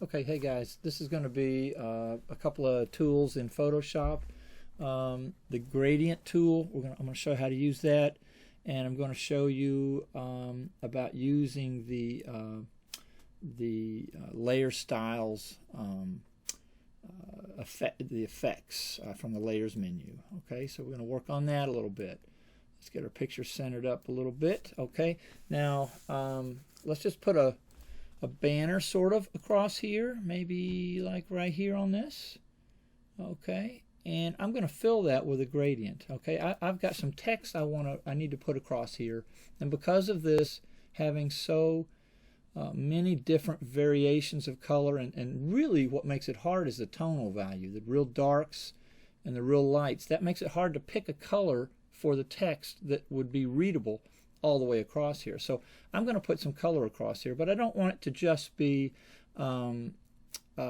Okay, hey guys, this is going to be a couple of tools in Photoshop. The gradient tool, I'm going to show you how to use that, and I'm going to show you about using the layer styles, the effects from the layers menu. Okay, so we're going to work on that a little bit. Let's get our picture centered up a little bit. Okay, now let's just put a banner sort of across here, maybe like right here on this. Okay, and I'm going to fill that with a gradient. Okay, I've got some text I need to put across here, and because of this having so many different variations of color, and really what makes it hard is the tonal value, the real darks and the real lights. That makes it hard to pick a color for the text that would be readable all the way across here. So I'm going to put some color across here, but I don't want it to just be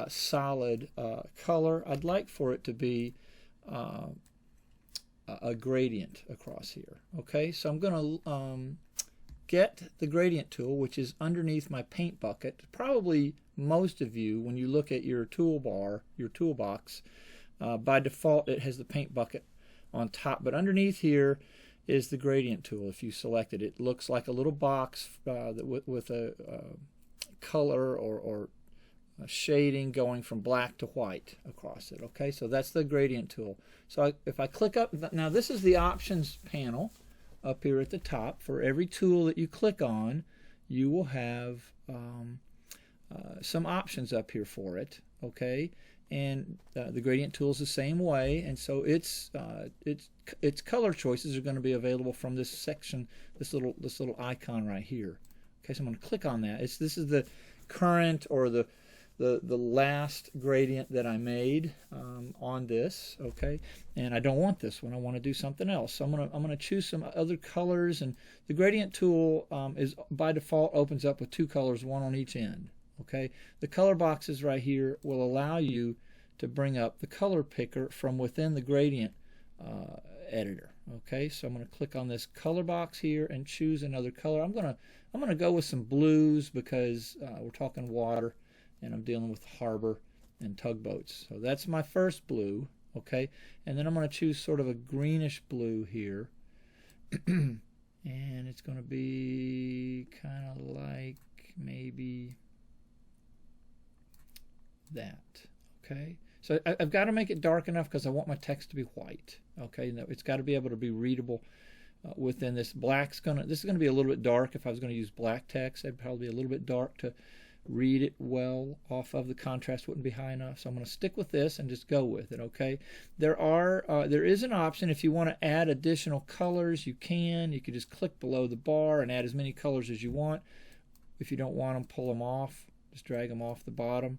solid color. I'd like for it to be a gradient across here. Okay, so I'm going to get the gradient tool, which is underneath my paint bucket. Probably most of you, when you look at your toolbar, your toolbox, by default it has the paint bucket on top, but underneath here is the gradient tool. If you select it, it looks like a little box with a color or a shading going from black to white across it. Okay, so that's the gradient tool. So if I click up, now this is the options panel up here at the top. For every tool that you click on, you will have some options up here for it. Okay, and the gradient tool is the same way, and so its color choices are going to be available from this section, this little icon right here. Okay, so I'm going to click on that. This is the current or the last gradient that I made on this. Okay, and I don't want this one. I want to do something else. So I'm gonna choose some other colors, and the gradient tool is by default opens up with two colors, one on each end. Okay, the color boxes right here will allow you to bring up the color picker from within the gradient editor. Okay, so I'm going to click on this color box here and choose another color. I'm gonna go with some blues because we're talking water and I'm dealing with harbor and tugboats. So that's my first blue. Okay, and then I'm going to choose sort of a greenish blue here, and it's going to be kind of like maybe that. Okay, so I've got to make it dark enough because I want my text to be white. Okay, it's got to be able to be readable within this. This is going to be a little bit dark. If I was going to use black text, it'd probably be a little bit dark to read it well off of. The contrast wouldn't be high enough, so I'm going to stick with this and just go with it. Okay, there is an option if you want to add additional colors. You can just click below the bar and add as many colors as you want. If you don't want them, pull them off, just drag them off the bottom.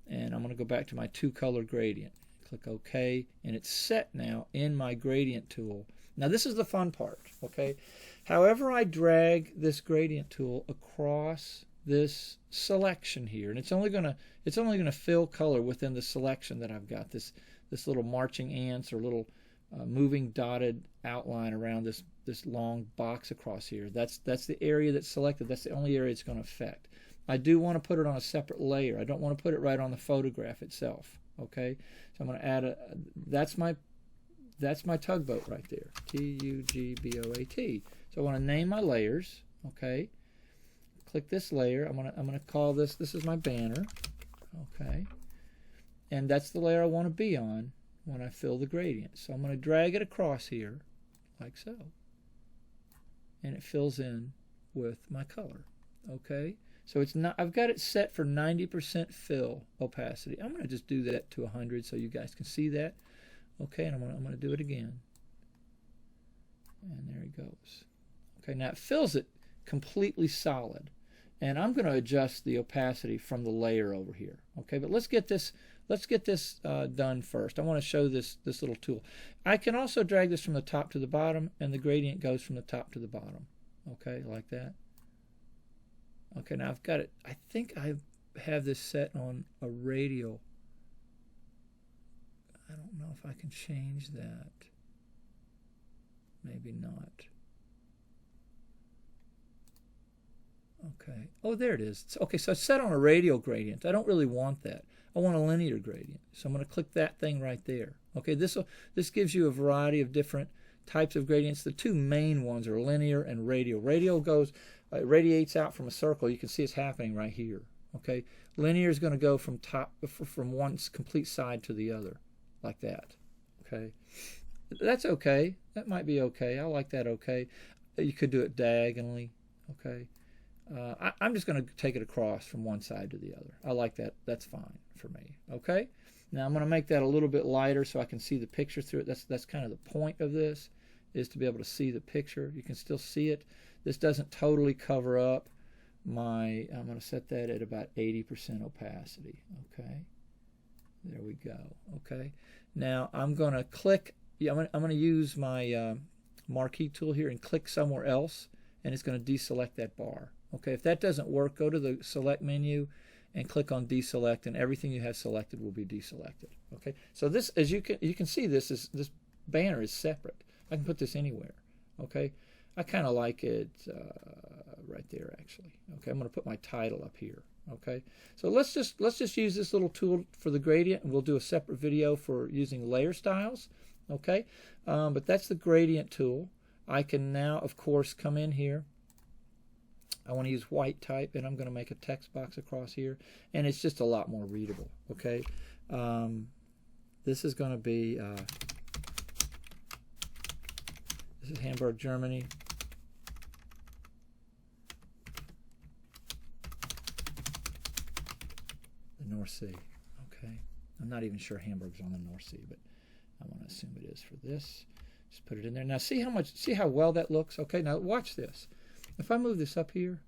And I'm going to go back to my two color gradient. Click OK, and it's set now in my gradient tool. Now this is the fun part. Okay, however I drag this gradient tool across this selection here, and it's only going to fill color within the selection that I've got. This little marching ants or little moving dotted outline around this long box across here. That's the area that's selected. That's the only area it's going to affect. I do want to put it on a separate layer. I don't want to put it right on the photograph itself. Okay, so I'm going to add that's my tugboat right there, T-U-G-B-O-A-T. So I want to name my layers. Okay, click this layer. I'm going to call this is my banner. Okay, and that's the layer I want to be on when I fill the gradient. So I'm going to drag it across here like so, and it fills in with my color. Okay, so it's not. I've got it set for 90% fill opacity. I'm going to just do that to 100 so you guys can see that. Okay, and I'm going to do it again. And there he goes. Okay, now it fills it completely solid, and I'm going to adjust the opacity from the layer over here. Okay, but let's get this done first. I want to show this little tool. I can also drag this from the top to the bottom, and the gradient goes from the top to the bottom. Okay, like that. Okay, now I've got it. I think I have this set on a radial. I don't know if I can change that. Maybe not. Okay. Oh, there it is. Okay, so it's set on a radial gradient. I don't really want that. I want a linear gradient. So I'm going to click that thing right there. Okay, this gives you a variety of different types of gradients. The two main ones are linear and radial. Radial radiates out from a circle. You can see it's happening right here. Okay, linear is going to go from one complete side to the other, like that. Okay, that's okay. That might be okay. I like that. Okay, you could do it diagonally. Okay. I'm just going to take it across from one side to the other. I like that. That's fine for me. Okay. Now I'm going to make that a little bit lighter so I can see the picture through it. That's kind of the point of this, is to be able to see the picture. You can still see it. This doesn't totally cover up my. I'm going to set that at about 80% opacity. Okay. There we go. Okay. Now I'm going to click. I'm going to use my marquee tool here and click somewhere else, and it's going to deselect that bar. Okay, if that doesn't work, go to the select menu and click on deselect, and everything you have selected will be deselected. Okay, so this, as you can see, this banner is separate. I can put this anywhere. Okay, I kind of like it right there actually. Okay, I'm going to put my title up here. Okay, so let's just use this little tool for the gradient, and we'll do a separate video for using layer styles. Okay, but that's the gradient tool. I can now, of course, come in here. I want to use white type, and I'm going to make a text box across here, and it's just a lot more readable. Okay, this is going to be this is Hamburg, Germany. The North Sea. Okay, I'm not even sure Hamburg's on the North Sea, but I want to assume it is for this. Just put it in there. Now see how well that looks. Okay, now watch this. If I move this up here,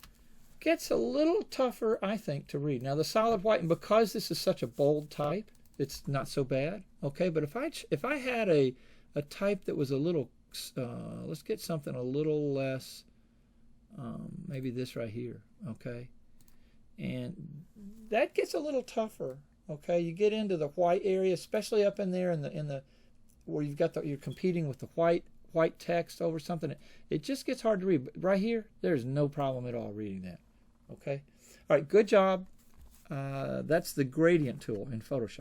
it gets a little tougher, I think, to read. Now the solid white, and because this is such a bold type, it's not so bad. Okay, but if I had a type that was a little, let's get something a little less, maybe this right here. Okay, and that gets a little tougher. Okay, you get into the white area, especially up in there in the where you've got you're competing with the white text over something. It just gets hard to read. But right here, there's no problem at all reading that. Okay. All right. Good job. That's the gradient tool in Photoshop.